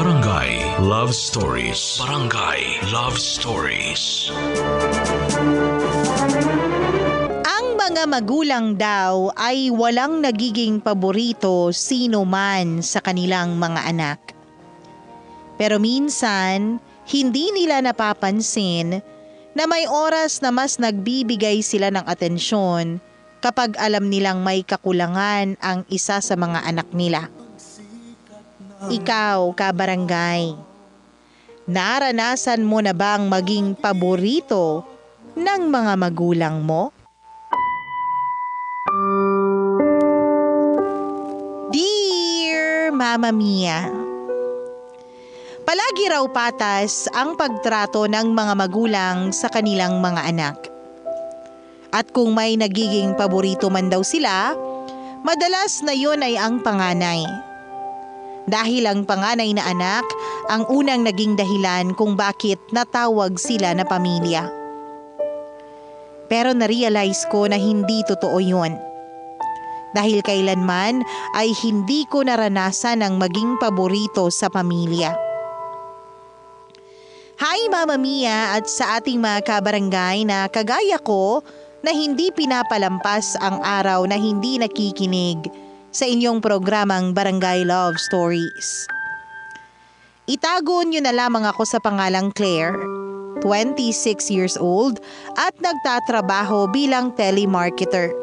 Barangay Love Stories. Barangay Love Stories. Ang mga magulang daw ay walang nagiging paborito sino man sa kanilang mga anak. Pero minsan, hindi nila napapansin na may oras na mas nagbibigay sila ng atensyon kapag alam nilang may kakulangan ang isa sa mga anak nila. Ikaw, kabarangay, naranasan mo na bang maging paborito ng mga magulang mo? Dear Mama Mia, palagi raw patas ang pagtrato ng mga magulang sa kanilang mga anak. At kung may nagiging paborito man daw sila, madalas na yun ay ang panganay. Dahil ang panganay na anak ang unang naging dahilan kung bakit natawag sila na pamilya. Pero na-realize ko na hindi totoo yun. Dahil kailanman ay hindi ko naranasan ang maging paborito sa pamilya. Hi Mama Mia at sa ating mga kabarangay na kagaya ko na hindi pinapalampas ang araw na hindi nakikinig sa inyong programang Barangay Love Stories. Itago niyo na lamang ako sa pangalang Claire, 26 years old at nagtatrabaho bilang telemarketer.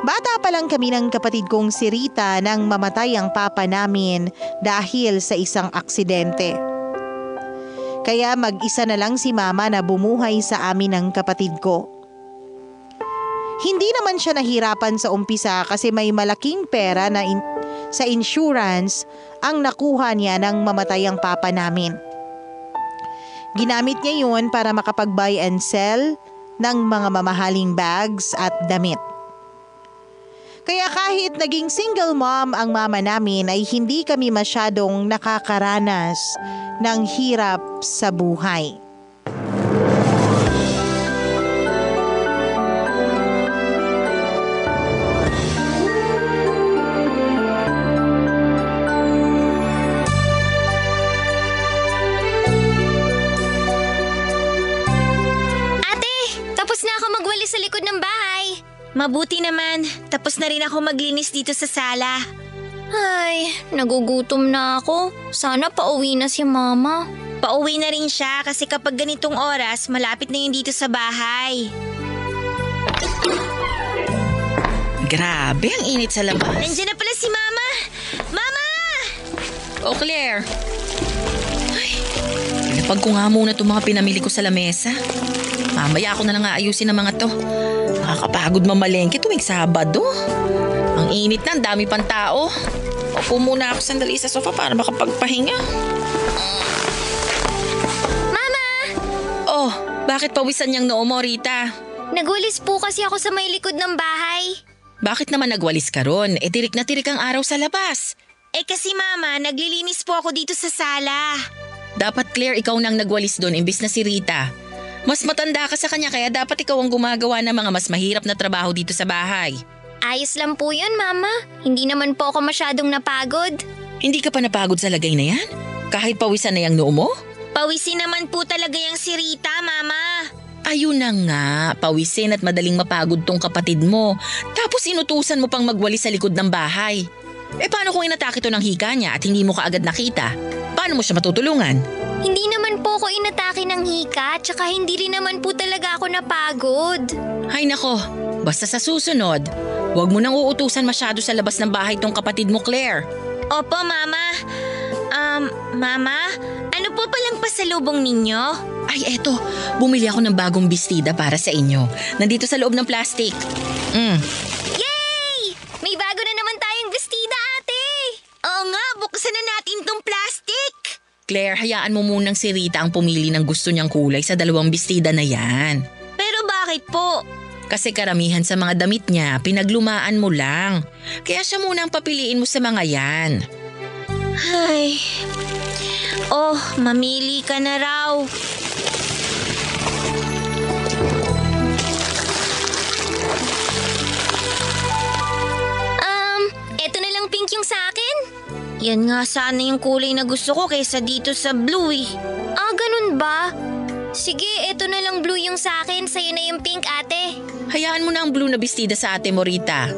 Bata pa lang kami ng kapatid kong si Rita nang mamatay ang papa namin dahil sa isang aksidente. Kaya mag-isa na lang si mama na bumuhay sa amin ng kapatid ko. Hindi naman siya nahirapan sa umpisa kasi may malaking pera na sa insurance ang nakuha niya nang mamatay ang papa namin. Ginamit niya yun para makapag-buy and sell ng mga mamahaling bags at damit. Kaya kahit naging single mom ang mama namin ay hindi kami masyadong nakakaranas ng hirap sa buhay. Mabuti naman, tapos na rin ako maglinis dito sa sala. Ay, nagugutom na ako. Sana pauwi na si Mama. Pauwi na rin siya kasi kapag ganitong oras, malapit na yun dito sa bahay. Grabe, ang init sa labas. Nandiyan na pala si Mama! Mama! Oh, Claire. Ay, pinapag ko nga muna itong mga pinamili ko sa lamesa. Mamaya ako na lang aayusin ang mga to. Nakakapagod mamalengke tuwing Sabado. Ang init na, ang dami pang tao. Opo muna ako sandali sa sofa para makapagpahinga. Mama! Oh, bakit pawisan niyang noo mo, Rita? Nagwalis po kasi ako sa may likod ng bahay. Bakit naman nagwalis ka ron? Tirik na tirik ang araw sa labas. Kasi Mama, naglilinis po ako dito sa sala. Dapat Claire, ikaw nang nagwalis doon imbis na si Rita. Mas matanda ka sa kanya kaya dapat ikaw ang gumagawa ng mga mas mahirap na trabaho dito sa bahay. Ayos lang po yun, Mama. Hindi naman po ako masyadong napagod. Hindi ka pa napagod sa lagay na yan? Kahit pawisan na yung noo mo? Pawisin naman po talaga yung si Rita, Mama. Ayun na nga, pawisin at madaling mapagod tong kapatid mo. Tapos inutusan mo pang magwalis sa likod ng bahay. Paano kung inatake to ng hika niya at hindi mo kaagad nakita? Paano mo siya matutulungan? Hindi naman po ako inatake ng hika, tsaka hindi rin naman po talaga ako napagod. Hay nako, basta sa susunod, huwag mo nang uutusan masyado sa labas ng bahay tong kapatid mo, Claire. Opo, Mama. Mama, ano po palang pasalubong ninyo? Ay, eto, bumili ako ng bagong bestida para sa inyo. Nandito sa loob ng plastic. Yay! May bago na naman tayong bestida, ate! Oo nga, buksan na natin tong plastic! Claire, hayaan mo munang si Rita ang pumili ng gusto niyang kulay sa dalawang bestida na yan. Pero bakit po? Kasi karamihan sa mga damit niya, pinaglumaan mo lang. Kaya siya muna ang papiliin mo sa mga yan. Ay, mamili ka na raw. Eto na lang pink yung sa akin. Yan nga sana yung kulay na gusto ko kaysa dito sa blue eh. Ah, ganun ba? Sige, eto na lang blue yung sa akin. Sa'yo na yung pink, ate. Hayaan mo na ang blue na bestida sa ate mo, Rita.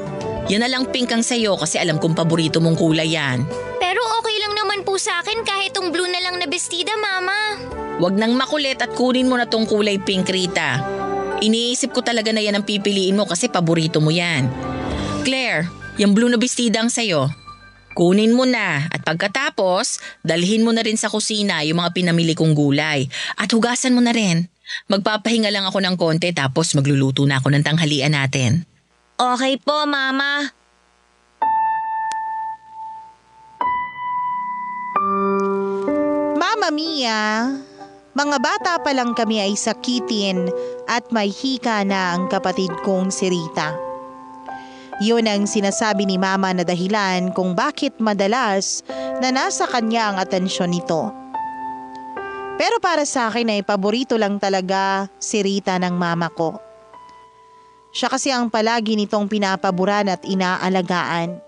Yan na lang pink ang sayo kasi alam kong paborito mong kulay yan. Pero okay lang naman po sa akin kahit tong blue na lang na bestida, mama. Huwag nang makulit at kunin mo na tong kulay pink, Rita. Iniisip ko talaga na yan ang pipiliin mo kasi paborito mo yan. Claire, yung blue na bestida ang sayo. Kunin mo na at pagkatapos, dalhin mo na rin sa kusina yung mga pinamili kong gulay. At hugasan mo na rin. Magpapahinga lang ako ng konti tapos magluluto na ako ng tanghalian natin. Okay po, mama. Mama Mia, mga bata pa lang kami ay sakitin at may hika na ang kapatid kong si Rita. Yun ang sinasabi ni Mama na dahilan kung bakit madalas na nasa kanya ang atensyon nito. Pero para sa akin ay paborito lang talaga si Rita ng mama ko. Siya kasi ang palagi nitong pinapaburan at inaalagaan.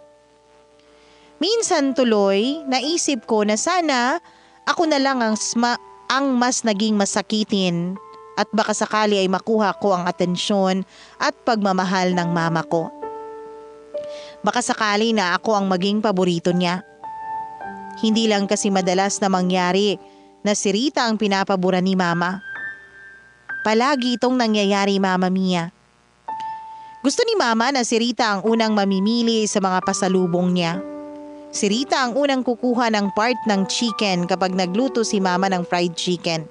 Minsan tuloy, naisip ko na sana ako na lang ang mas naging masakitin at baka sakali ay makuha ko ang atensyon at pagmamahal ng mama ko. Baka sakali na ako ang maging paborito niya. Hindi lang kasi madalas na mangyari na si Rita ang pinapaboran ni mama. Palagi itong nangyayari, Mama Mia. Gusto ni mama na si Rita ang unang mamimili sa mga pasalubong niya. Si Rita ang unang kukuha ng part ng chicken kapag nagluto si mama ng fried chicken.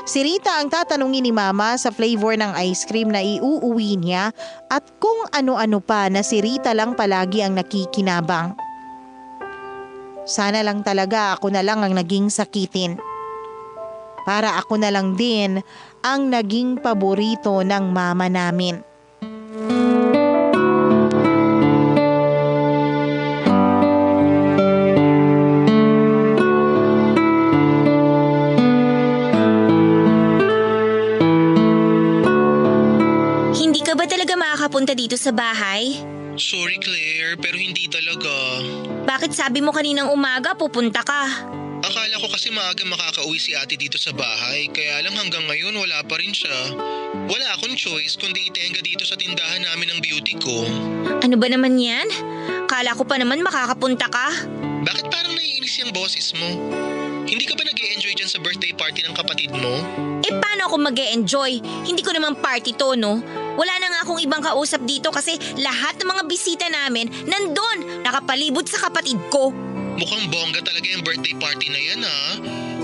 Si Rita ang tatanungin ni mama sa flavor ng ice cream na iuuwi niya at kung ano-ano pa na si Rita lang palagi ang nakikinabang. Sana lang talaga ako na lang ang naging sakitin. Para ako na lang din ang naging paborito ng mama namin. Hindi ka ba talaga makakapunta dito sa bahay? Sorry Claire, pero hindi talaga. Bakit sabi mo kaninang umaga pupunta ka? Akala ko kasi maaga makakauwi si ate dito sa bahay, kaya lang hanggang ngayon wala pa rin siya. Wala akong choice kundi itenga dito sa tindahan namin ng beauty ko. Ano ba naman yan? Kala ko pa naman makakapunta ka. Bakit parang naiinis yung boses mo? Hindi ka ba nag-e-enjoy dyan sa birthday party ng kapatid mo? Eh paano ako mag-e-enjoy? Hindi ko naman party to, no? Wala na nga akong ibang kausap dito kasi lahat ng mga bisita namin nandun, nakapalibot sa kapatid ko. Mukhang bongga talaga yung birthday party na yan ha.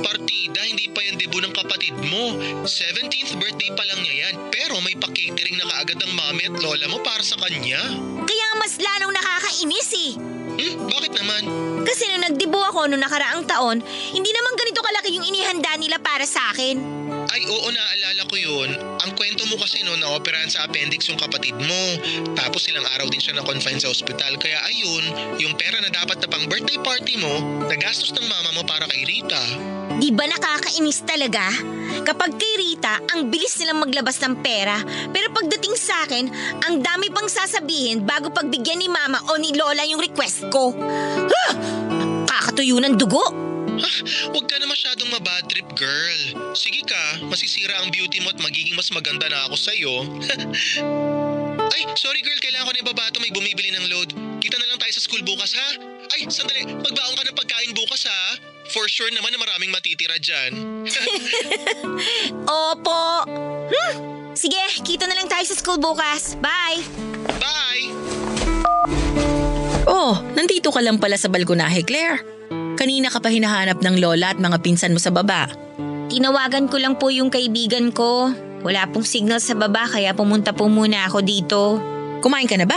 Partida, hindi pa yan debut ng kapatid mo. 17th birthday pa lang niya yan. Pero may pa-catering na kaagad ang mami at lola mo para sa kanya. Kaya nga mas lalong nakakainis eh. Bakit naman? Kasi nung nagdibo ako noong nakaraang taon, hindi naman ganito kalaki yung inihanda nila para sa akin. Ay oo, naalala ko yun. Ang kwento mo kasi no, na-operahan sa appendix yung kapatid mo. Tapos ilang araw din siya na-confine sa ospital. Kaya ayun, yung pera na dapat na pang birthday party mo, nagastos ng mama mo para kay Rita. Di ba nakakainis talaga? Kapag kay Rita, ang bilis nilang maglabas ng pera. Pero pagdating sa akin, ang dami pang sasabihin bago pagbigyan ni mama o ni lola yung request ko. Huh! Kakatuyo ng dugo. Huwag ka na masyadong mabad trip, girl. Sige ka, masisira ang beauty mo at magiging mas maganda na ako sa'yo. Ay, sorry girl, kailangan ko na ibaba ito, may bumibili ng load. Kita na lang tayo sa school bukas ha? Ay, sandali, magbaon ka ng pagkain bukas ha? For sure naman na maraming matitira dyan. Opo. Sige, kita na lang tayo sa school bukas. Bye! Bye! Oh, nandito ka lang pala sa balkonahe, Claire. Kanina ka pa hinahanap ng lola at mga pinsan mo sa baba. Tinawagan ko lang po yung kaibigan ko. Wala pong signal sa baba kaya pumunta po muna ako dito. Kumain ka na ba?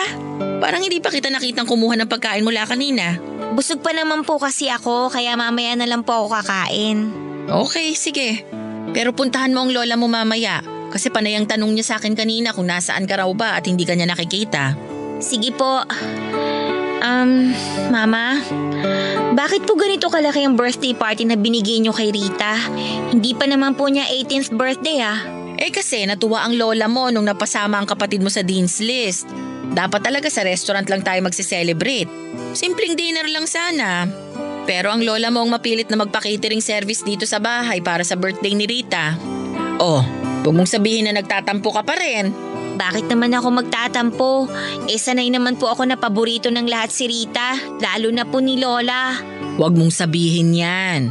Parang hindi pa kita nakitang kumuha ng pagkain mula kanina. Busog pa naman po kasi ako kaya mamaya na lang po ako kakain. Okay, sige. Pero puntahan mo ang lola mo mamaya. Kasi panay ang tanong niya sa akin kanina kung nasaan ka raw ba at hindi ka niya nakikita. Sige po. Mama, bakit po ganito kalaki ang birthday party na binigay niyo kay Rita? Hindi pa naman po niya 18th birthday ah. Eh kasi natuwa ang lola mo nung napasama ang kapatid mo sa Dean's List. Dapat talaga sa restaurant lang tayo magse-celebrate. Simpleng dinner lang sana. Pero ang lola mo ang mapilit na magpa-catering service dito sa bahay para sa birthday ni Rita. Oh, huwag mong sabihin na nagtatampo ka pa rin. Bakit naman ako magtatampo? Sanay naman po ako na paborito ng lahat si Rita, lalo na po ni Lola. Huwag mong sabihin yan.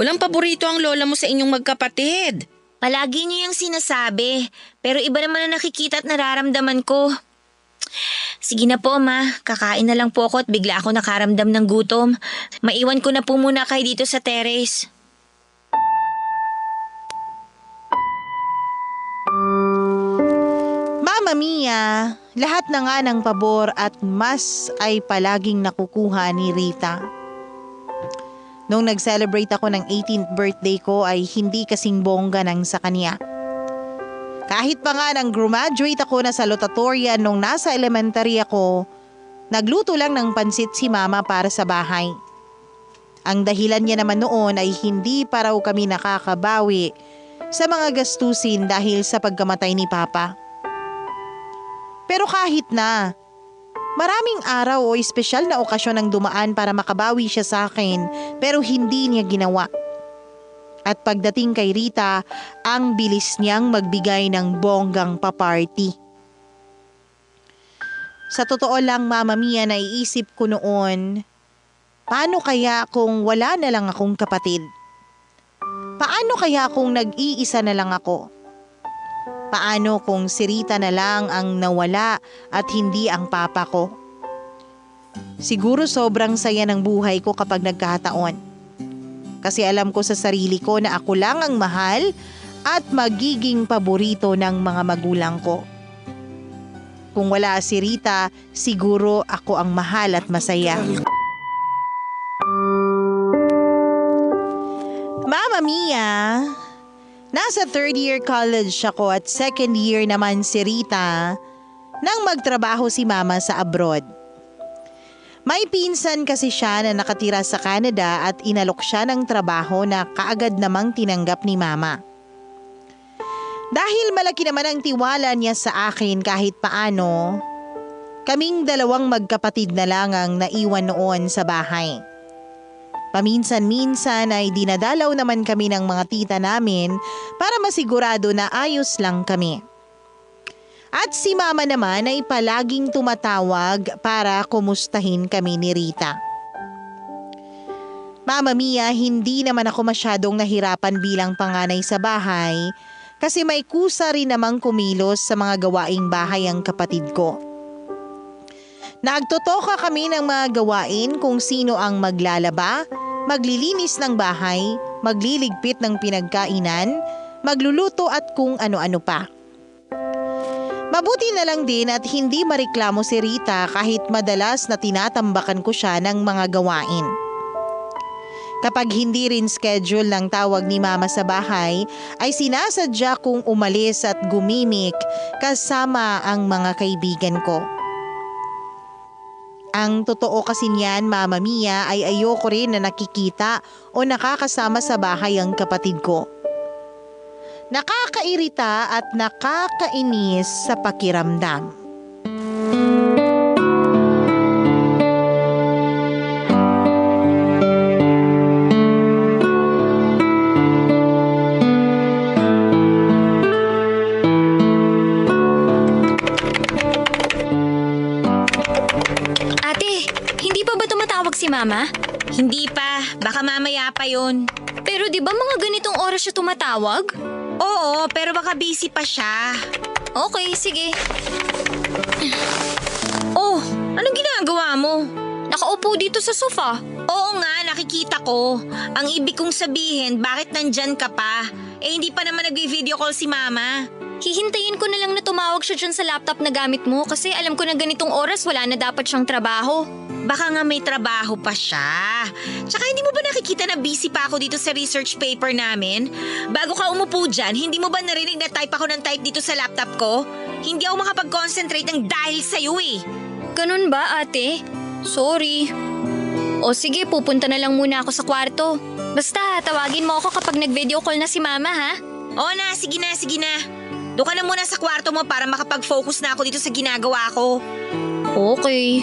Walang paborito ang lola mo sa inyong magkapatid. Palagi niyo yung sinasabi, pero iba naman ang nakikita at nararamdaman ko. Sige na po, Ma. Kakain na lang po ako at bigla ako nakaramdam ng gutom. Maiwan ko na po muna kayo dito sa terrace. Mama Mia, lahat na nga ng pabor at mas ay palaging nakukuha ni Rita. Nung nag-celebrate ako ng 18th birthday ko ay hindi kasing bongga ng sa kanya. Kahit pa nga nang graduate ako na salutatorian nung nasa elementary ako, nagluto lang ng pansit si Mama para sa bahay. Ang dahilan niya naman noon ay hindi pa raw kami nakakabawi sa mga gastusin dahil sa pagkamatay ni Papa. Pero kahit na, maraming araw o espesyal na okasyon ang dumaan para makabawi siya sa akin pero hindi niya ginawa. At pagdating kay Rita, ang bilis niyang magbigay ng bonggang pa-party. Sa totoo lang, Mama Mia, naiisip ko noon, paano kaya kung wala na lang akong kapatid? Paano kaya kung nag-iisa na lang ako? Paano kung si Rita na lang ang nawala at hindi ang papa ko? Siguro sobrang saya ng buhay ko kapag nagkataon. Kasi alam ko sa sarili ko na ako lang ang mahal at magiging paborito ng mga magulang ko. Kung wala si Rita, siguro ako ang mahal at masaya. Mama Mia, nasa 3rd year college ako at 2nd year naman si Rita nang magtrabaho si Mama sa abroad. May pinsan kasi siya na nakatira sa Canada at inalok siya ng trabaho na kaagad namang tinanggap ni Mama. Dahil malaki naman ang tiwala niya sa akin kahit paano, kaming dalawang magkapatid na lang ang naiwan noon sa bahay. Paminsan-minsan ay dinadalaw naman kami ng mga tita namin para masigurado na ayos lang kami. At si Mama naman ay palaging tumatawag para kumustahin kami ni Rita. Mama Mia, hindi naman ako masyadong nahirapan bilang panganay sa bahay kasi may kusa rin namang kumilos sa mga gawaing bahay ang kapatid ko. Nagtotoka kami ng mga gawain kung sino ang maglalaba, maglilinis ng bahay, magliligpit ng pinagkainan, magluluto at kung ano-ano pa. Mabuti na lang din at hindi mareklamo si Rita kahit madalas na tinatambakan ko siya ng mga gawain. Kapag hindi rin schedule ng tawag ni Mama sa bahay, ay sinasadya kong umalis at gumimik kasama ang mga kaibigan ko. Ang totoo kasi niyan, Mama Mia, ay ayoko rin na nakikita o nakakasama sa bahay ang kapatid ko. Nakakairita at nakakainis sa pakiramdam. Ate, hindi pa ba tumatawag si Mama? Hindi pa, baka mamaya pa yun. Pero di ba mga ganitong oras siya tumatawag? Oo, pero baka busy pa siya. Okay, sige. Oh, anong ginagawa mo? Nakaupo dito sa sofa. Oo nga, nakikita ko. Ang ibig kong sabihin, bakit nandyan ka pa? Hindi pa naman nag-video call si Mama. Hihintayin ko na lang na tumawag siya dyan sa laptop na gamit mo kasi alam ko na ganitong oras wala na dapat siyang trabaho. Baka nga may trabaho pa siya. Tsaka hindi mo ba nakikita na busy pa ako dito sa research paper namin? Bago ka umupo dyan, hindi mo ba narinig na type ako ng type dito sa laptop ko? Hindi ako makapag-concentrate ng dahil sa'yo eh. Ganun ba, ate? Sorry. O sige, pupunta na lang muna ako sa kwarto. Basta, tawagin mo ako kapag nag-video call na si Mama, ha? Oo na, sige na, sige na. Doon ka na muna sa kwarto mo para makapag-focus na ako dito sa ginagawa ko. Okay.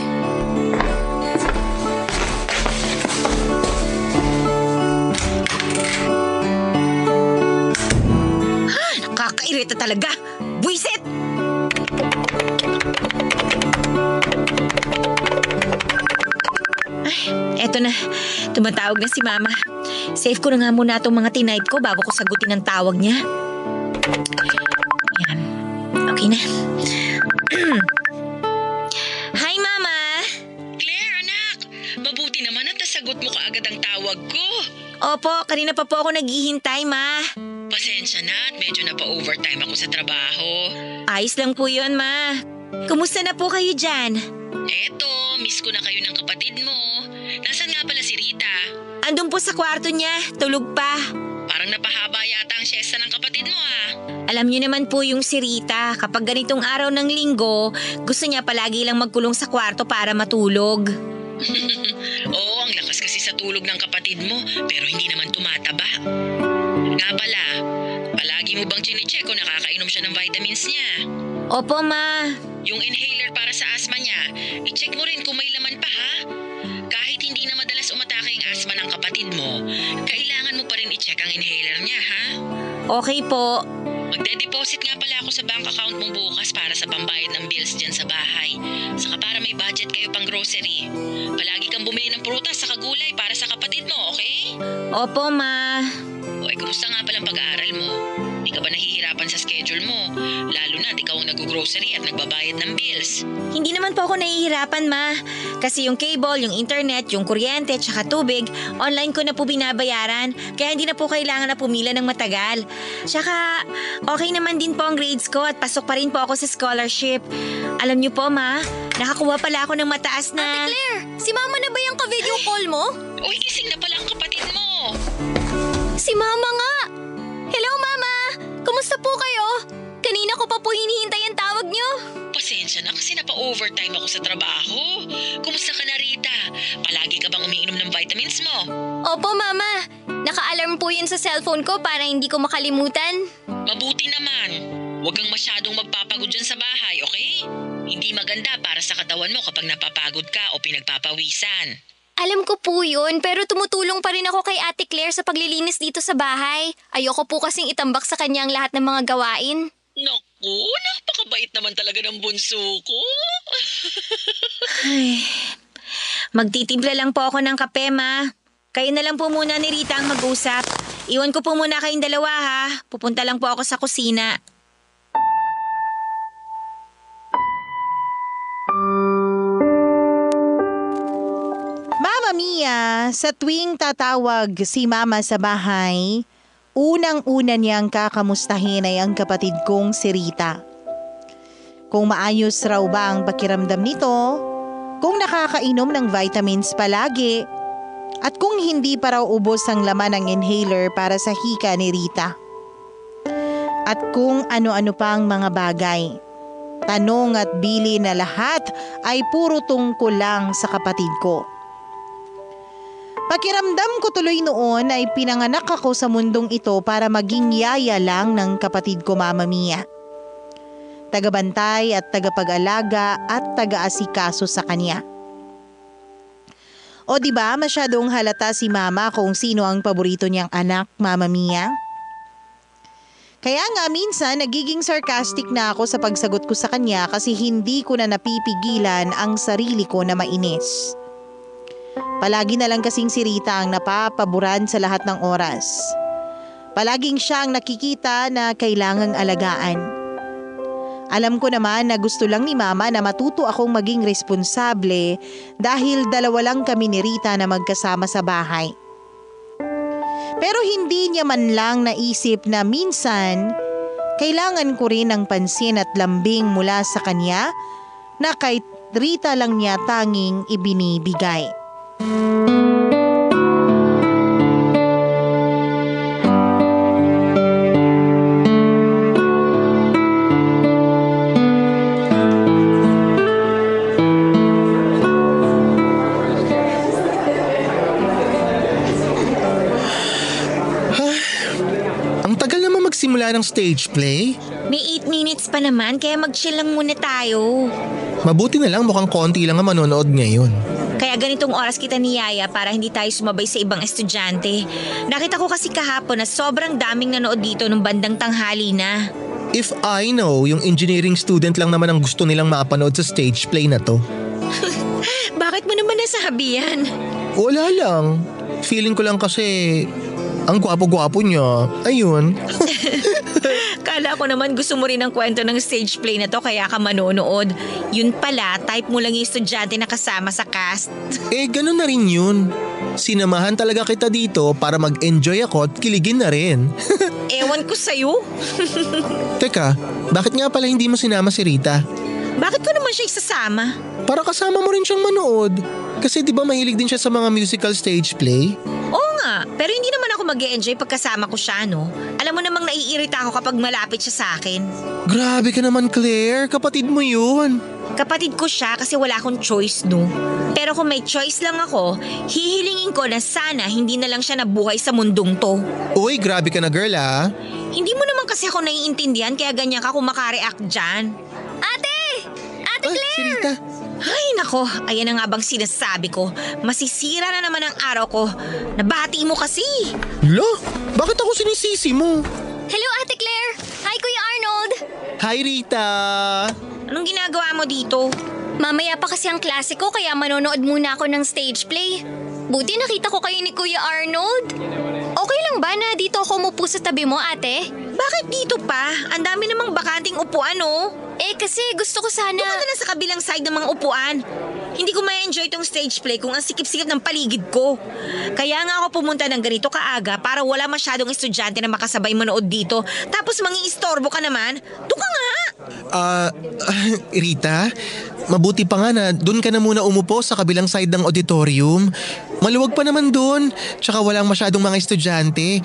Rita talaga. Buisit! Ay, eto na. Tumatawag na si Mama. Save ko na nga muna itong mga tinipe ko bago ko sagutin ang tawag niya. Yan. Okay na. Hi, Mama! Claire, anak! Mabuti naman at nasagot mo kaagad ang tawag ko. Opo, kanina pa po ako naghihintay, Ma. Pasensya na at medyo na pa-overtime ako sa trabaho. Ayos lang po yun, Ma. Kumusta na po kayo dyan? Eto, miss ko na kayo ng kapatid mo. Nasaan nga pala si Rita? Andun po sa kwarto niya, tulog pa. Parang napahaba yata ang siesta ng kapatid mo Alam niyo naman po yung si Rita, kapag ganitong araw ng linggo, gusto niya palagi lang magkulong sa kwarto para matulog. Oo, ang lakas kasi sa tulog ng kapatid mo, pero hindi naman tumataba. Nga pala, palagi mo bang chinecheck kung nakakainom siya ng vitamins niya? Opo, Ma. Yung inhaler para sa asthma niya, i-check mo rin kung may laman pa ha. Kahit hindi na madalas umatake ang asthma ng kapatid mo, kailangan mo pa rin i-check ang inhaler niya ha. Okay po. Magde-deposit nga pala ako sa bank account mo bukas para sa pambayad ng bills dyan sa bahay. Saka para may budget kayo pang grocery. Palagi kang bumili ng prutas sa gulay para sa kapatid mo, okay? Opo, Ma. O kumusta nga palang pag-aaral mo? Di ka ba nahihirapan sa schedule mo? Lalo na ikaw ang nag-grocery at nagbabayad ng bills. Hindi naman po ako nahihirapan, Ma. Kasi yung cable, yung internet, yung kuryente, tsaka tubig, online ko na po binabayaran. Kaya hindi na po kailangan na pumila ng matagal. Tsaka, okay naman din po ang grades ko at pasok pa rin po ako sa scholarship. Alam niyo po, Ma, nakakuha pala ako ng mataas na... Ate Claire, si Mama na ba yung ka-video call mo? Uy, gising na pala ang kapatid mo. Si Mama nga! Hello, Mama! Kumusta po kayo? Kanina ko pa po hinihintay ang tawag niyo. Pasensya na kasi napa-overtime ako sa trabaho. Kumusta ka na, Rita? Palagi ka bang umiinom ng vitamins mo? Opo, Mama. Naka-alarm po yun sa cellphone ko para hindi ko makalimutan. Mabuti naman. Huwag kang masyadong magpapagod dyan sa bahay, okay? Hindi maganda para sa katawan mo kapag napapagod ka o pinagpapawisan. Alam ko po yun, pero tumutulong pa rin ako kay Ate Claire sa paglilinis dito sa bahay. Ayoko po kasing itambak sa kanya ang lahat ng mga gawain. Naku, napakabait naman talaga ng bunso ko. Ay, magtitimpla lang po ako ng kape, Ma. Kayo na lang po muna ni Rita ang mag-usap. Iwan ko po muna kayong dalawa, ha. Pupunta lang po ako sa kusina. Mama Mia, sa tuwing tatawag si Mama sa bahay, unang-una niyang kakamustahin ay ang kapatid kong si Rita. Kung maayos raw ba ang pakiramdam nito, kung nakakainom ng vitamins palagi, at kung hindi pa raw ubos ang laman ng inhaler para sa hika ni Rita. At kung ano-ano pang mga bagay. Tanong at bili na lahat ay puro tungkol lang sa kapatid ko. Pakiramdam ko tuloy noon ay pinanganak ako sa mundong ito para maging yaya lang ng kapatid ko, Mama Mia. Tagabantay at tagapag-alaga at taga-asikaso sa kanya. O diba masyadong halata si Mama kung sino ang paborito niyang anak, Mama Mia? Kaya nga minsan nagiging sarcastic na ako sa pagsagot ko sa kanya kasi hindi ko na napipigilan ang sarili ko na mainis. Palagi na lang kasing si Rita ang napapaboran sa lahat ng oras. Palaging siya ang nakikita na kailangang alagaan. Alam ko naman na gusto lang ni Mama na matuto akong maging responsable dahil dalawa lang kami ni Rita na magkasama sa bahay. Pero hindi niya man lang naisip na minsan kailangan ko rin ng pansin at lambing mula sa kanya na kay Rita lang niya tanging ibinibigay. Ang tagal naman magsimula ng stage play. May 8 minutes pa naman kaya mag-chill lang muna tayo. Mabuti na lang mukhang konti lang ang manonood ngayon. Kaya ganitong oras kita ni Yaya para hindi tayo sumabay sa ibang estudyante. Nakita ko kasi kahapon na sobrang daming nanood dito nung bandang tanghali na. If I know, yung engineering student lang naman ang gusto nilang mapanood sa stage play na to. Bakit mo naman nasabi yan? Wala lang. Feeling ko lang kasi ang gwapo-gwapo niya. Ayun. Kala ko naman gusto mo rin ang kwento ng stage play na to kaya ka manonood. Yun pala, type mo lang yung estudyante na kasama sa cast. Ganun na rin yun. Sinamahan talaga kita dito para mag-enjoy ako at kiligin na rin. Ewan ko sa'yo. Teka, bakit nga pala hindi mo sinama si Rita? Bakit ko naman siya isasama? Para kasama mo rin siyang manood. Kasi di ba mahilig din siya sa mga musical stage play? Oo nga, pero hindi naman ako mag-e-enjoy pagkasama ko siya, no? Alam mo namang naiirita ako kapag malapit siya sa akin. Grabe ka naman, Claire. Kapatid mo yun. Kapatid ko siya kasi wala akong choice, no? Pero kung may choice lang ako, hihilingin ko na sana hindi na lang siya nabuhay sa mundong to. Uy, grabe ka na, girl, ah. Hindi mo naman kasi ako naiintindihan kaya ganyan ka kung makareact dyan. Ate! Ate Ay, Claire! si Rita. Ay nako, ayan na nga bang sinasabi ko. Masisira na naman ang araw ko. Nabati mo kasi. Lo, bakit ako sinisisi mo? Hello, Ate Claire! Hi, Kuya Arnold! Hi, Rita. Anong ginagawa mo dito? Mamaya pa kasi ang klase ko kaya manonood muna ako ng stage play. Buti nakita ko kayo ni Kuya Arnold. Okay lang ba na dito ako umupo sa tabi mo, ate? Bakit dito pa? Ang dami namang bakanting upuan, oh. Kasi gusto ko sana... Doon ka na lang sa kabilang side ng mga upuan. Hindi ko ma-enjoy itong stage play kung ang sikip-sikip ng paligid ko. Kaya nga ako pumunta ng ganito kaaga para wala masyadong estudyante na makasabay manood dito. Tapos mangingistorbo ka naman. Doon ka nga! Rita, mabuti pa nga na doon ka na muna umupo sa kabilang side ng auditorium. Maluwag pa naman doon. Tsaka walang masyadong mga estudyante.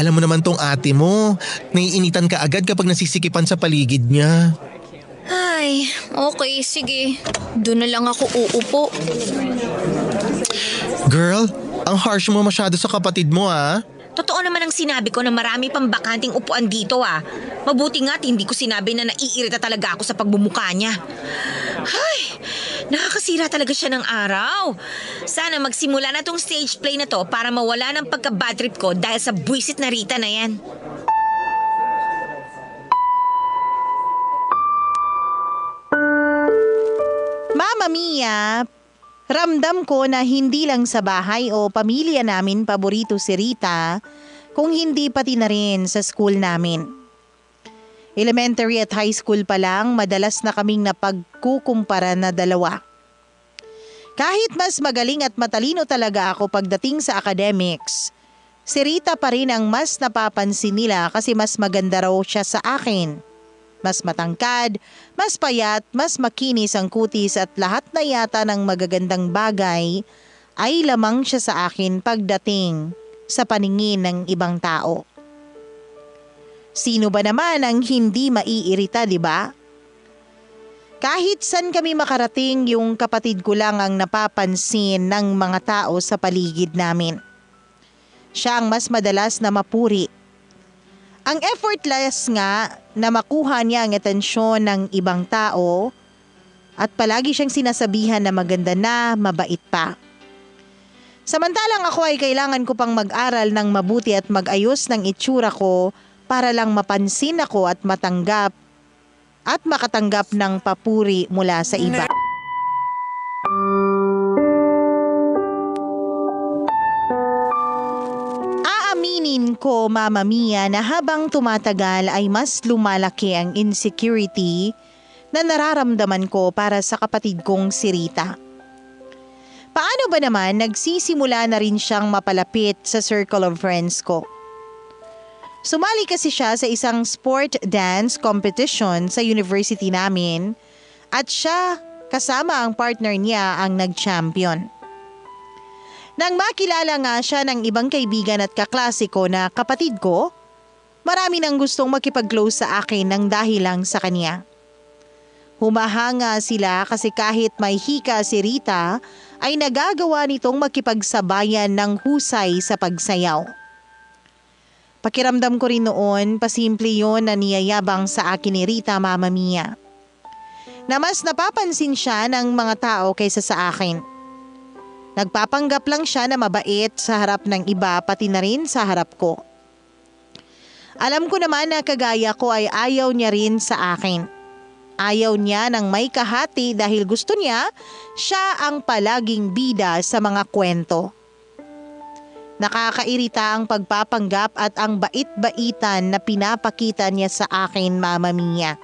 Alam mo naman tong ate mo. Naiinitan ka agad kapag nasisikipan sa paligid niya. Ay, okay, sige. Doon na lang ako uupo. Girl, ang harsh mo masyado sa kapatid mo, ah. Totoo naman ang sinabi ko na marami pang bakanting upuan dito, ah. Mabuti nga't hindi ko sinabi na naiirita talaga ako sa pagbumuka niya. Ay, nakakasira talaga siya ng araw. Sana magsimula na tong stage play na to para mawala ng pagka-bad trip ko dahil sa buwisit na Rita na yan. Mama Mia, ramdam ko na hindi lang sa bahay o pamilya namin paborito si Rita, kung hindi pati na rin sa school namin. Elementary at high school pa lang, madalas na kaming napagkukumpara na dalawa. Kahit mas magaling at matalino talaga ako pagdating sa academics, si Rita pa rin ang mas napapansin nila kasi mas maganda raw siya sa akin. Mas matangkad, mas payat, mas makinis ang kutis at lahat na yata ng magagandang bagay ay lamang siya sa akin pagdating sa paningin ng ibang tao. Sino ba naman ang hindi maiirita, di ba? Kahit saan kami makarating, yung kapatid ko lang ang napapansin ng mga tao sa paligid namin. Siya ang mas madalas na mapuri. Ang effortless nga na makuha niya ang atensyon ng ibang tao at palagi siyang sinasabihan na maganda na, mabait pa. Samantalang ako ay kailangan ko pang mag-aral ng mabuti at mag-ayos ng itsura ko para lang mapansin ako at matanggap at makatanggap ng papuri mula sa iba. Aaminin ko, Mama Mia, na habang tumatagal ay mas lumalaki ang insecurity na nararamdaman ko para sa kapatid kong si Rita. Paano ba naman nagsisimula na rin siyang mapalapit sa circle of friends ko? Sumali kasi siya sa isang sport dance competition sa university namin at siya kasama ang partner niya ang nag-champion. Nang makilala nga siya ng ibang kaibigan at kaklase ko na kapatid ko, marami nang gustong makipag-close sa akin nang dahil lang sa kanya. Humahanga sila kasi kahit may hika si Rita ay nagagawa nitong makipagsabayan ng husay sa pagsayaw. Pakiramdam ko rin noon, pasimple yon na niyayabang sa akin ni Rita, Mama Mia. Na mas napapansin siya ng mga tao kaysa sa akin. Nagpapanggap lang siya na mabait sa harap ng iba pati na rin sa harap ko. Alam ko naman na kagaya ko ay ayaw niya rin sa akin. Ayaw niya ng may kahati dahil gusto niya siya ang palaging bida sa mga kwento. Nakakairita ang pagpapanggap at ang bait-baitan na pinapakita niya sa akin, Mama Mia.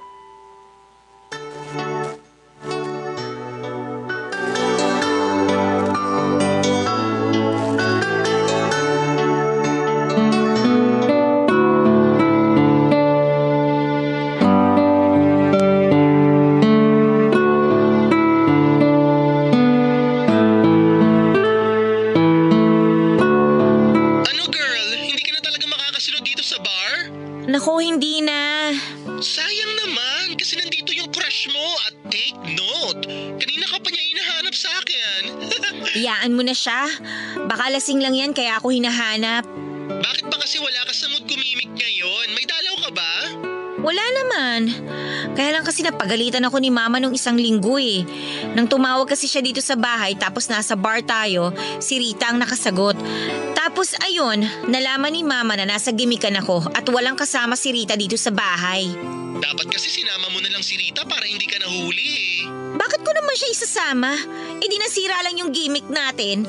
Ano girl, hindi ka na talaga makakasunod dito sa bar? Naku, hindi na. Sayang naman kasi nandito yung crush mo at take note. Kanina ka pa niya hinahanap sa akin. Iyaan mo na siya. Baka lasing lang yan kaya ako hinahanap. Bakit ba kasi wala ka sa mood gumimik ngayon? May dalaw ka ba? Wala naman. Kaya lang kasi napagalitan ako ni Mama nung isang linggo eh. Nang tumawag kasi siya dito sa bahay tapos nasa bar tayo, si Rita ang nakasagot. Tapos ayun, nalaman ni Mama na nasa gimikan ako at walang kasama si Rita dito sa bahay. Dapat kasi sinama mo na lang si Rita para hindi ka nahuli eh. Bakit ko naman siya isasama? E di nasira lang yung gimmick natin.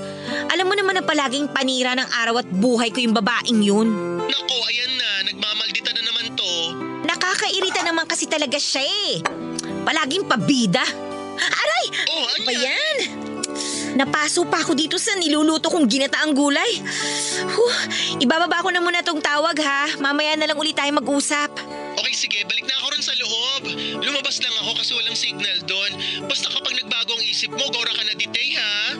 Alam mo naman na palaging panira ng araw at buhay ko yung babaeng yun. Nako, ayan na. Nagmamaldita na naman to. Nakakairita naman kasi talaga siya eh. Palaging pabida. Aray! Oh, ano Ba yan? yan? Napaso pa ako dito sa niluluto kong ginataang gulay. Ibababa ko na muna tong tawag ha. Mamaya na lang ulit tayo mag-usap. Okay, sige. Balik na ako rin sa loob. Lumabas lang ako kasi walang signal doon. Basta kapag nagbago ang isip mo, gora ka na ditay ha?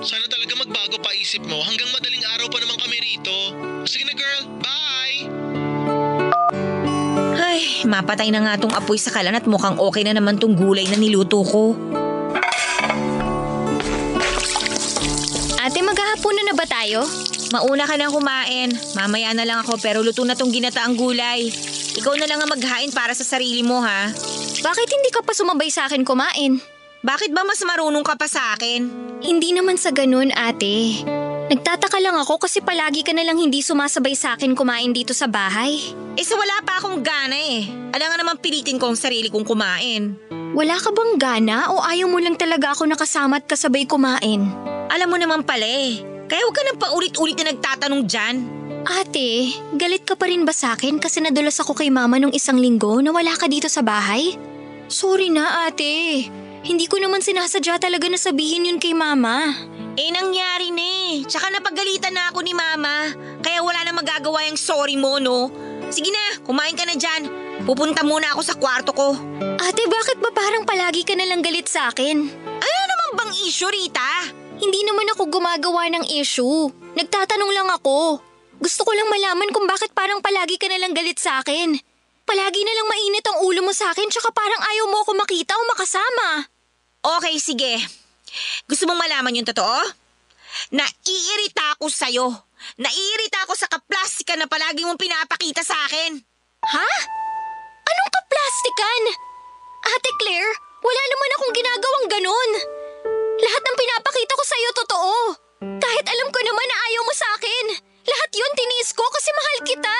Sana talaga magbago pa isip mo. Hanggang madaling araw pa naman kami rito. Sige na girl. Bye! Ay, mapatay na nga tong apoy sa kalan at mukhang okay na naman tong gulay na niluto ko. Ate, maghahapunan na ba tayo? Mauna ka na kumain. Mamaya na lang ako pero luto na tong ginataang gulay. Ikaw na lang ang maghain para sa sarili mo ha. Bakit hindi ka pa sumabay sa akin kumain? Bakit ba mas marunong ka pa sa akin? Hindi naman sa ganun, ate. Nagtataka lang ako kasi palagi ka na lang hindi sumasabay sa akin kumain dito sa bahay. Eh sa wala pa akong gana eh. Alam nga naman pilitin ko ang sarili kong kumain. Wala ka bang gana o ayaw mo lang talaga ako nakasama at kasabay kumain? Alam mo naman pala eh. Kaya huwag ka nang paulit-ulit na nagtatanong dyan. Ate, galit ka pa rin ba sa akin kasi nadulas ako kay mama nung isang linggo na wala ka dito sa bahay? Sorry na, ate. Hindi ko naman sinasadya talaga na sabihin yun kay mama. Eh nangyari na eh. Tsaka napagalitan na ako ni Mama. Kaya wala na magagawa yung sorry mo, no? Sige na, kumain ka na dyan. Pupunta muna ako sa kwarto ko. Ate, bakit ba parang palagi ka na lang galit sa akin? Ano naman bang issue, Rita? Hindi naman ako gumagawa ng issue. Nagtatanong lang ako. Gusto ko lang malaman kung bakit parang palagi ka na lang galit sa akin. Palagi na lang mainit ang ulo mo sa akin tsaka parang ayaw mo ako makita o makasama. Okay, sige. Gusto mong malaman yung totoo? Naiirita ako sa'yo. Naiirita ako sa kaplastikan na palagi mong pinapakita sa akin. Ha? Anong kaplastikan? Ate Claire, wala naman akong ginagawang ganun. Lahat ng pinapakita ko sa'yo totoo. Kahit alam ko naman na ayaw mo sa akin. Lahat yun tiniis ko kasi mahal kita.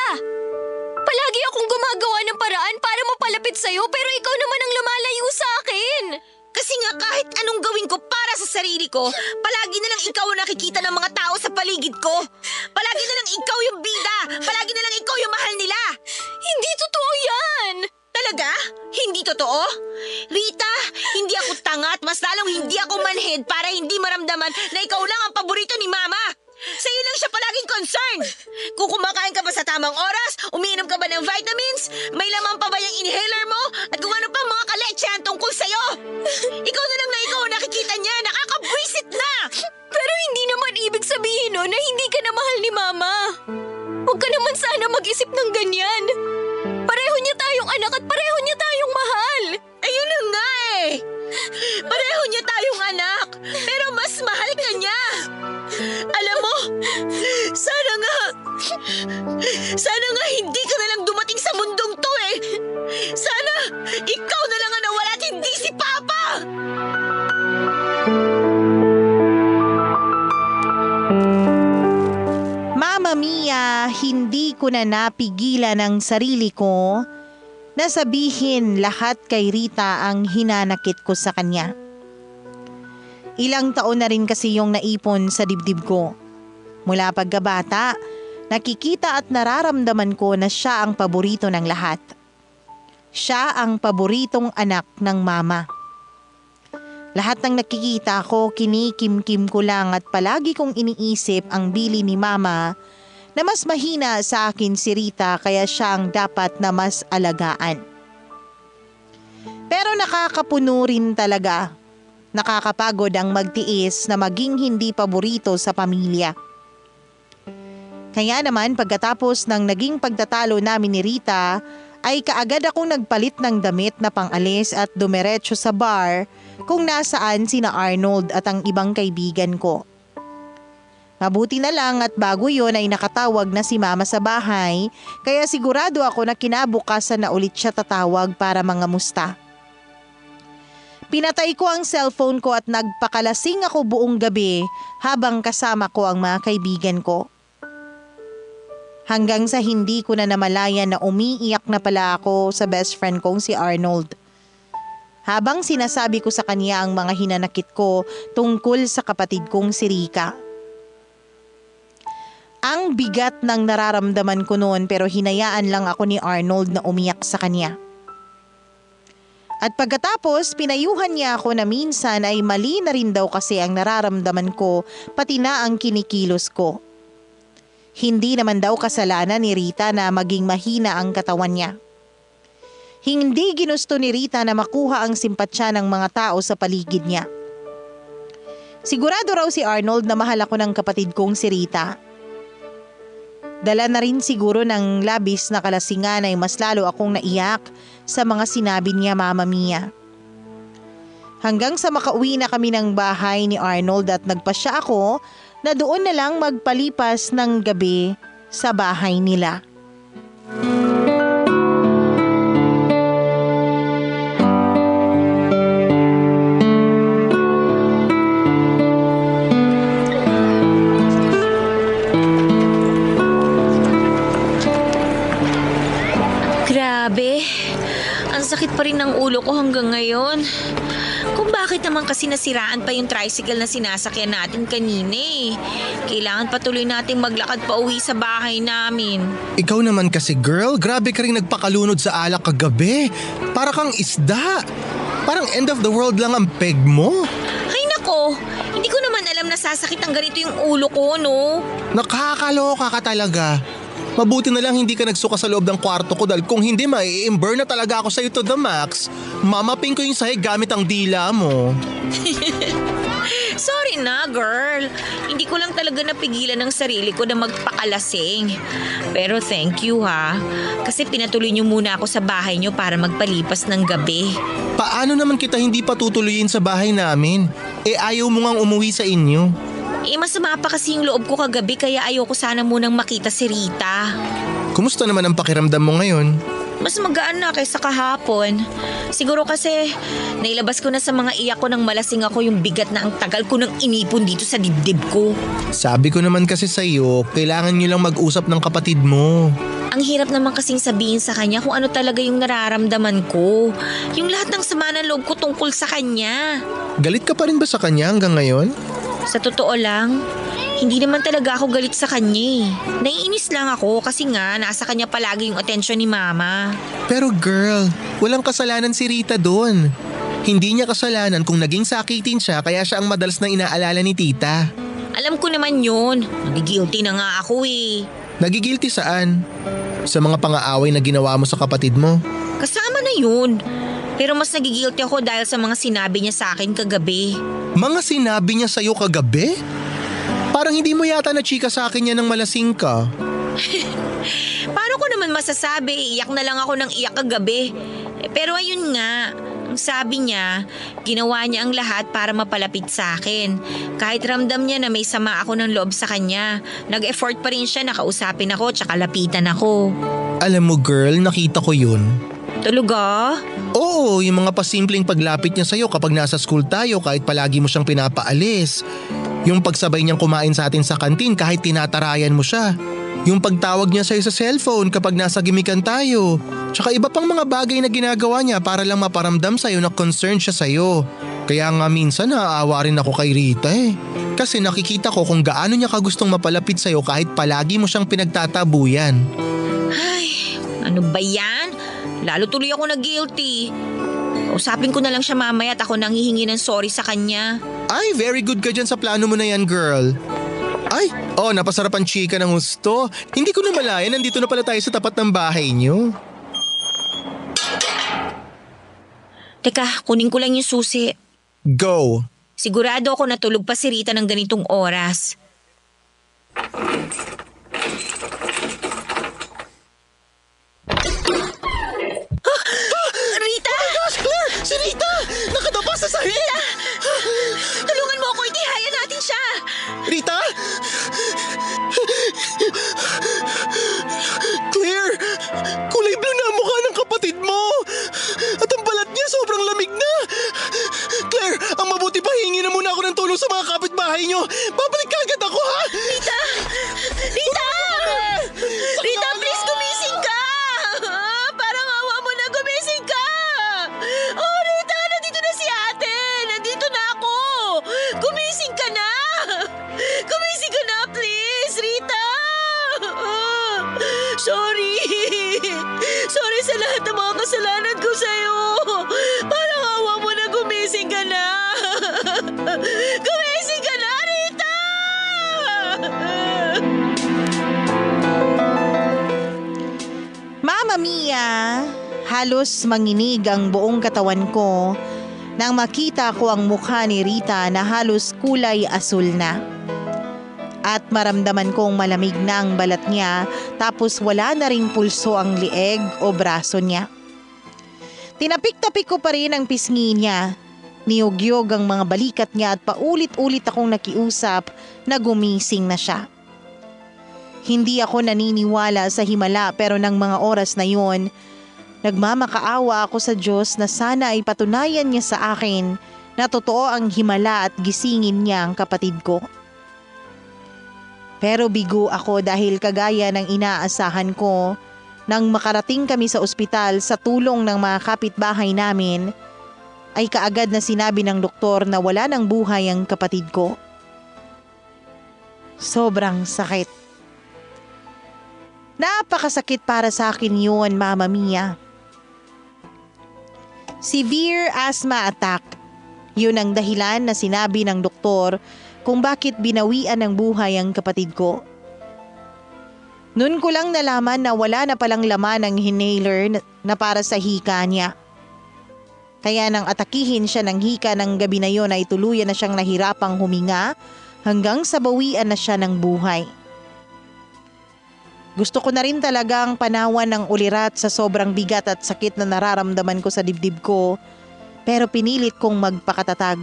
Palagi akong gumagawa ng paraan para mapalapit sa'yo pero ikaw naman ang lumalayo sa akin. Kasi nga kahit anong gawin ko para sa sarili ko, palagi na lang ikaw ang nakikita ng mga tao sa paligid ko. Palagi na lang ikaw yung bida. Palagi na lang ikaw yung mahal nila. Hindi totoo yan. Talaga? Hindi totoo? Rita, hindi ako tanga at mas lalong hindi ako manhid para hindi maramdaman na ikaw lang ang paborito ni Mama. Sa'yo lang siya palaging concerned. Kung kumakain ka ba sa tamang oras, umiinom ka ba ng vitamins, may laman pa ba yung inhaler mo, at kung ano pa mga kaletsehan tungkol sa'yo. Ikaw na lang na ikaw ang nakikita niya, nakakabwisit na! Pero hindi naman ibig sabihin no na hindi ka na mahal ni Mama. Huwag ka naman sana mag-isip ng ganyan. Pareho niya tayong anak at pareho niya tayong mahal. Ayun na nga eh. Pareho niya tayong anak, pero mas mahal ka niya. Alam mo, sana nga hindi ka na lang dumating sa mundong to eh. Sana ikaw na lang ang nawala at hindi si Papa. Mama Mia, Kaya hindi ko na napigilan ang sarili ko na sabihin lahat kay Rita ang hinanakit ko sa kanya. Ilang taon na rin kasi yung naipon sa dibdib ko. Mula pagkabata, nakikita at nararamdaman ko na siya ang paborito ng lahat. Siya ang paboritong anak ng mama. Lahat ng nakikita ko, kinikimkim ko lang at palagi kong iniisip ang bili ni mama na mas mahina sa akin si Rita kaya siya ang dapat na mas alagaan. Pero nakakapuno rin talaga. Nakakapagod ang magtiis na maging hindi paborito sa pamilya. Kaya naman pagkatapos ng naging pagtatalo namin ni Rita, ay kaagad akong nagpalit ng damit na pang-alis at dumiretso sa bar kung nasaan sina Arnold at ang ibang kaibigan ko. Mabuti na lang at bago yon ay nakatawag na si mama sa bahay kaya sigurado ako na kinabukasan na ulit siya tatawag para mangamusta. Pinatay ko ang cellphone ko at nagpakalasing ako buong gabi habang kasama ko ang mga kaibigan ko. Hanggang sa hindi ko na namalayan na umiiyak na pala ako sa best friend kong si Arnold. Habang sinasabi ko sa kanya ang mga hinanakit ko tungkol sa kapatid kong si Rika. Ang bigat ng nararamdaman ko noon pero hinayaan lang ako ni Arnold na umiyak sa kanya. At pagkatapos pinayuhan niya ako na minsan ay mali na rin daw kasi ang nararamdaman ko pati na ang kinikilos ko. Hindi naman daw kasalanan ni Rita na maging mahina ang katawan niya. Hindi ginusto ni Rita na makuha ang simpatsya ng mga tao sa paligid niya. Sigurado raw si Arnold na mahal ako ng kapatid kong si Rita. Dala na rin siguro ng labis na kalasingan ay mas lalo akong naiyak sa mga sinabi niya Mama Mia. Hanggang sa makauwi na kami ng bahay ni Arnold at nagpasya ako na doon na lang magpalipas ng gabi sa bahay nila. Grabe, ang sakit pa rin ng ulo ko hanggang ngayon. Kung bakit naman kasi nasiraan pa yung tricycle na sinasakyan natin kanina eh. Kailangan patuloy nating maglakad pa uwi sa bahay namin. Ikaw naman kasi girl, grabe ka rin nagpakalunod sa alak kagabi. Para kang isda. Parang end of the world lang ang peg mo. Ay nako, hindi ko naman alam na sasakit ang ganito yung ulo ko, no? Nakakaloka ka talaga. Mabuti na lang hindi ka nagsuka sa loob ng kwarto ko dahil kung hindi mai-imburn na talaga ako sa'yo to the max. Mamaping ko yung sahig gamit ang dila mo. Sorry na, girl. Hindi ko lang talaga napigilan ng sarili ko na magpakalasing. Pero thank you ha. Kasi pinatuloy niyo muna ako sa bahay niyo para magpalipas ng gabi. Paano naman kita hindi patutuloyin sa bahay namin? Ayaw mo ngang umuwi sa inyo. Masama pa kasi yung loob ko kagabi kaya ayoko sana munang makita si Rita. Kumusta naman ang pakiramdam mo ngayon? Mas magaan na kaysa kahapon. Siguro kasi nailabas ko na sa mga iyak ko nang malasing ako yung bigat na ang tagal ko nang inipon dito sa dibdib ko. Sabi ko naman kasi sa'yo, kailangan nyo lang mag-usap ng kapatid mo. Ang hirap naman kasing sabihin sa kanya kung ano talaga yung nararamdaman ko. Yung lahat ng sama ng loob ko tungkol sa kanya. Galit ka pa rin ba sa kanya hanggang ngayon? Sa totoo lang, hindi naman talaga ako galit sa kanya. Naiinis lang ako kasi nga nasa kanya palagi yung atensyon ni Mama. Pero girl, walang kasalanan si Rita doon. Hindi niya kasalanan kung naging sakitin siya kaya siya ang madalas na inaalala ni Tita. Alam ko naman yun. Nagigilty na nga ako eh. Nagigilty saan? Sa mga pang-aaway na ginawa mo sa kapatid mo? Kasama na yun. Pero mas nagigilty ako dahil sa mga sinabi niya sa akin kagabi. Mga sinabi niya sa'yo kagabi? Parang hindi mo yata na chika sa akin yan nang malasing ka. Paano ko naman masasabi? Iyak na lang ako ng iyak kagabi. Pero ayun nga, ang sabi niya, ginawa niya ang lahat para mapalapit sa akin. Kahit ramdam niya na may sama ako ng loob sa kanya, nag-effort pa rin siya na kausapin ako tsaka lapitan ako. Alam mo girl, nakita ko yun. Talaga? Oo, yung mga pasimpleng paglapit niya sa'yo kapag nasa school tayo kahit palagi mo siyang pinapaalis. Yung pagsabay niyang kumain sa atin sa kantin kahit tinatarayan mo siya. Yung pagtawag niya sa'yo sa cellphone kapag nasa gimikan tayo. Tsaka iba pang mga bagay na ginagawa niya para lang maparamdam sa'yo na concerned siya sa'yo. Kaya nga minsan naaawa rin ako kay Rita eh. Kasi nakikita ko kung gaano niya kagustong mapalapit sa'yo kahit palagi mo siyang pinagtatabuyan. Ay, ano ba yan? Lalo tuloy ako na guilty. Usapin ko na lang siya mamaya at ako nang hihingi ng sorry sa kanya. Ay, very good ka dyan sa plano mo na yan, girl. Ay, napasarapan chika ng gusto. Hindi ko na malaya, nandito na pala tayo sa tapat ng bahay niyo. Teka, kunin ko lang yung susi. Go! Sigurado ako natulog pa si Rita ng ganitong oras. Rita! Oh my gosh, Claire! Si Rita! Nakadapa sa sahig! Rita! Tulungan mo ako, itihayan natin siya! Rita? Claire! Kulay blue na ang mukha ng kapatid mo! At ang balat niya sobrang lamig na! Claire, ang mabuti pa hingi na muna ako ng tulong sa mga kapitbahay niyo! Babalik ka agad ako, ha? Rita! Rita! Rita, please gumising ka! Parang awa mo na, gumising ka! Oh, Rita, nandito na si ate! Nandito na ako! Gumising ka na! Gumising ka na, please! Rita! Sorry! Sorry sa lahat ng mga kasalanan ko sa'yo! Parang awa mo na, gumising ka na! Gumising ka na, Rita! Mama Mia, halos manginig ang buong katawan ko nang makita ko ang mukha ni Rita na halos kulay asul na. At maramdaman kong malamig na ang balat niya tapos wala na ring pulso ang lieg o braso niya. Tinapik-tapik ko pa rin ang pisngi niya. Niyog-yog ang mga balikat niya at paulit-ulit akong nakiusap na gumising na siya. Hindi ako naniniwala sa himala pero ng mga oras na yon, nagmamakaawa ako sa Diyos na sana ay patunayan niya sa akin na totoo ang himala at gisingin niya ang kapatid ko. Pero bigo ako dahil kagaya ng inaasahan ko, nang makarating kami sa ospital sa tulong ng mga kapitbahay namin, ay kaagad na sinabi ng doktor na wala ng buhay ang kapatid ko. Sobrang sakit. Napakasakit para sa akin yun, Mama Mia. Severe asthma attack. Yun ang dahilan na sinabi ng doktor kung bakit binawian ng buhay ang kapatid ko. Noon ko lang nalaman na wala na palang laman ang inhaler na para sa hika niya. Kaya nang atakihin siya ng hika ng gabi na yon ay tuluyan na siyang nahirapang huminga hanggang sa bawian na siya ng buhay. Gusto ko na rin talagang panawan ng ulirat sa sobrang bigat at sakit na nararamdaman ko sa dibdib ko, pero pinilit kong magpakatatag.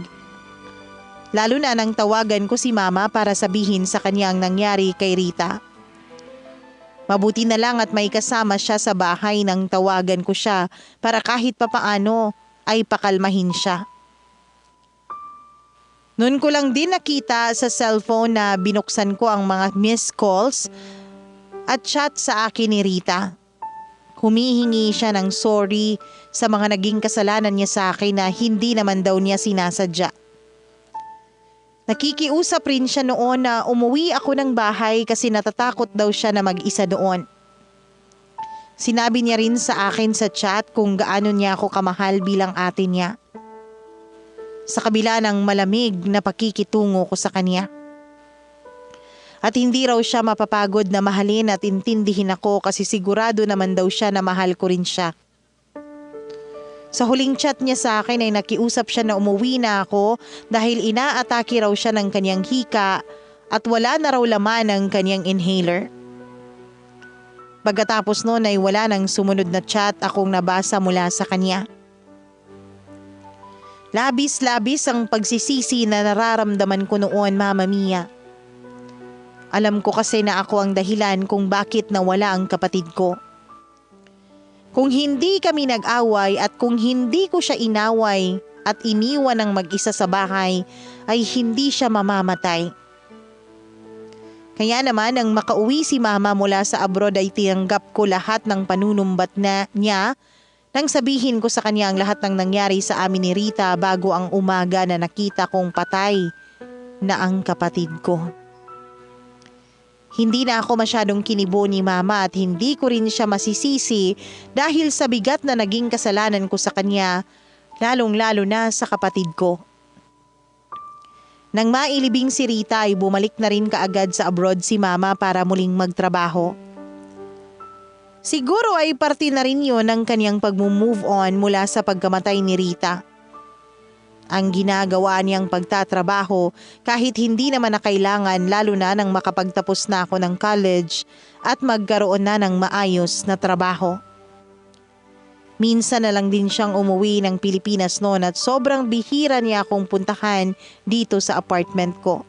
Lalo na nang tawagan ko si Mama para sabihin sa kanya ang nangyari kay Rita. Mabuti na lang at may kasama siya sa bahay nang tawagan ko siya para kahit papaano ay pakalmahin siya. Noon ko lang din nakita sa cellphone na binuksan ko ang mga missed calls at chat sa akin ni Rita. Humihingi siya ng sorry sa mga naging kasalanan niya sa akin na hindi naman daw niya sinasadya. Nakikiusap rin siya noon na umuwi ako ng bahay kasi natatakot daw siya na mag-isa doon. Sinabi niya rin sa akin sa chat kung gaano niya ako kamahal bilang ate niya. Sa kabila ng malamig na pakikitungo ko sa kanya. At hindi raw siya mapapagod na mahalin at intindihin ako kasi sigurado naman daw siya na mahal ko rin siya. Sa huling chat niya sa akin ay nakiusap siya na umuwi na ako dahil inaatake raw siya ng kanyang hika at wala na raw laman ng kanyang inhaler. Pagkatapos noon ay wala nang sumunod na chat akong nabasa mula sa kanya. Labis-labis ang pagsisisi na nararamdaman ko noon, Mama Mia. Alam ko kasi na ako ang dahilan kung bakit nawala ang kapatid ko. Kung hindi kami nag-away at kung hindi ko siya inaway at iniwan ng mag-isa sa bahay, ay hindi siya mamamatay. Kaya naman nang makauwi si mama mula sa abroad ay tinanggap ko lahat ng panunumbat na niya nang sabihin ko sa kanya ang lahat ng nangyari sa amin ni Rita bago ang umaga na nakita kong patay na ang kapatid ko. Hindi na ako masyadong kinibo ni mama at hindi ko rin siya masisisi dahil sa bigat na naging kasalanan ko sa kanya, lalong-lalo na sa kapatid ko. Nang mailibing si Rita ay bumalik na rin kaagad sa abroad si mama para muling magtrabaho. Siguro ay parte na rin yun ng kanyang pag-move on mula sa pagkamatay ni Rita. Ang ginagawa niyang pagtatrabaho kahit hindi naman na kailangan lalo na nang makapagtapos na ako ng college at magkaroon na ng maayos na trabaho. Minsan na lang din siyang umuwi ng Pilipinas noon at sobrang bihira niya akong puntahan dito sa apartment ko.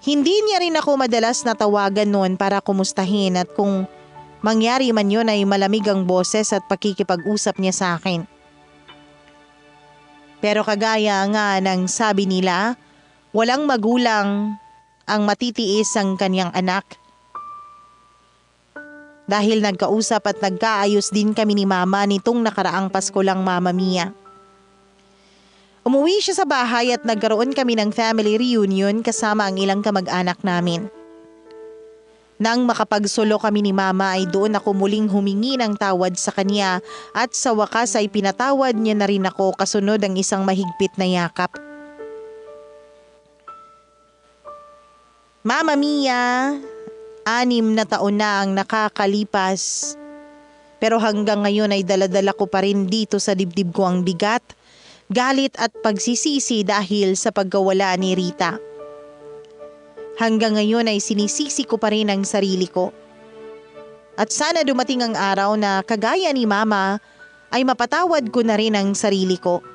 Hindi niya rin ako madalas natawagan noon para kumustahin at kung mangyari man yun ay malamig ang boses at pakikipag-usap niya sa akin. Pero kagaya nga ng sabi nila, walang magulang ang matitiis ang kanyang anak. Dahil nagkausap at nagkaayos din kami ni mama nitong nakaraang Pasko lang, Mama Mia. Umuwi siya sa bahay at nagkaroon kami ng family reunion kasama ang ilang kamag-anak namin. Nang makapagsulo kami ni mama ay doon ako muling humingi ng tawad sa kanya at sa wakas ay pinatawad niya na rin ako kasunod ang isang mahigpit na yakap. Mama Mia, 6 na taon na ang nakakalipas. Pero hanggang ngayon ay daladala ko pa rin dito sa dibdib ko ang bigat, galit at pagsisisi dahil sa pagkawala ni Rita. Hanggang ngayon ay sinisisi ko pa rin ang sarili ko. At sana dumating ang araw na kagaya ni mama ay mapatawad ko na rin ang sarili ko.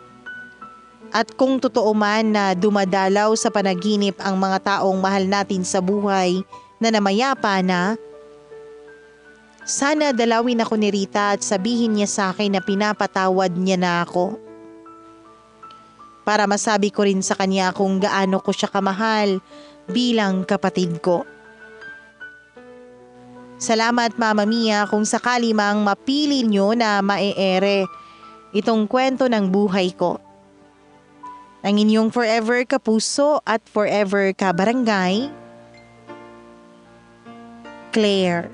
At kung totoo man na dumadalaw sa panaginip ang mga taong mahal natin sa buhay na namayapa na, sana dalawin ako ni Rita at sabihin niya sa akin na pinapatawad niya na ako. Para masabi ko rin sa kanya kung gaano ko siya kamahal bilang kapatid ko. Salamat Mama Mia kung sakali mang mapili niyo na maeere itong kwento ng buhay ko. Ang inyong forever kapuso at forever kabarangay, Claire.